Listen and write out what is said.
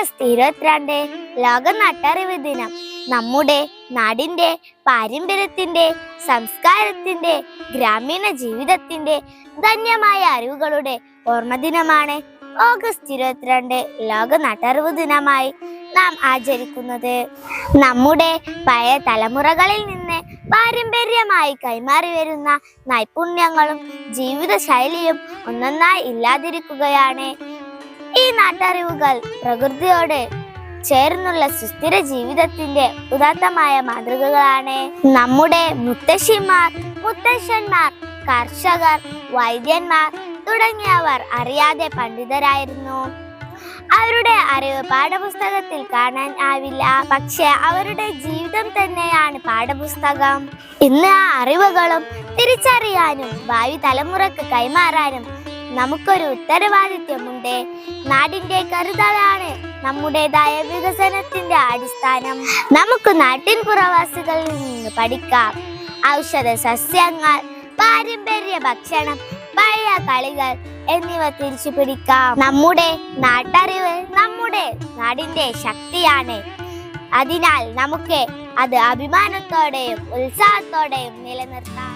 August 22 ലോക നാട്ടറിവ് ദിനം നമ്മുടെ നാടിന്റെ പാരമ്പര്യത്തിന്റെ, സംസ്കാരത്തിന്റെ, ഗ്രാമീണ ജീവിതത്തിന്റെ ധന്യമായ അറിവുകളുടെ ഓർമ്മ ദിനമാണ് ഓഗസ്റ്റ് 22 ലോക നാട്ടറിവ് ദിനമായി നാം ആചരിക്കുന്നത്. നമ്മുടെ പഴയ തലമുറകളിൽ നിന്ന് പാരമ്പര്യമായി കൈമാറി വരുന്ന നൈപുണ്യങ്ങളും ജീവിതശൈലിയും ഒന്നൊന്നായി ഇല്ലാതിരിക്കുകയാണ്. ഈ നാട്ടറിവുകൾ പ്രകൃതിയോട് ചേർന്നുള്ള സുസ്ഥിര ജീവിതത്തിന്റെ ഉദാത്തമായ മാതൃകകളാണ്. നമ്മുടെ മുത്തശ്ശിമാർ, മുത്തശ്ശന്മാർ, കർഷകർ, വൈദ്യന്മാർ തുടങ്ങിയവർ അറിയാതെ പണ്ഡിതരായിരുന്നു. അവരുടെ അറിവ് പാഠപുസ്തകത്തിൽ കാണാൻ ആവില്ല, പക്ഷെ അവരുടെ ജീവിതം തന്നെയാണ് പാഠപുസ്തകം. ഇന്ന് ആ അറിവുകളും തിരിച്ചറിയാനും ഭാവി തലമുറക്ക് കൈമാറാനും നമുക്കൊരു ഉത്തരവാദിത്വമുണ്ട്. നാടിന്റെ കരുതലാണ് നമ്മുടേതായ വികസനത്തിന്റെ അടിസ്ഥാനം. നമുക്ക് നാട്ടിൻ പുറവാസികളിൽ നിന്ന് പഠിക്കാം. ഔഷധ സസ്യങ്ങൾ, പാരമ്പര്യ ഭക്ഷണം, പഴയ കളികൾ എന്നിവ തിരിച്ചു പിടിക്കാം. നമ്മുടെ നാട്ടറിവ് നമ്മുടെ നാടിന്റെ ശക്തിയാണ്. അതിനാൽ നമുക്ക് അത് അഭിമാനത്തോടെയും ഉത്സാഹത്തോടെയും നിലനിർത്താം.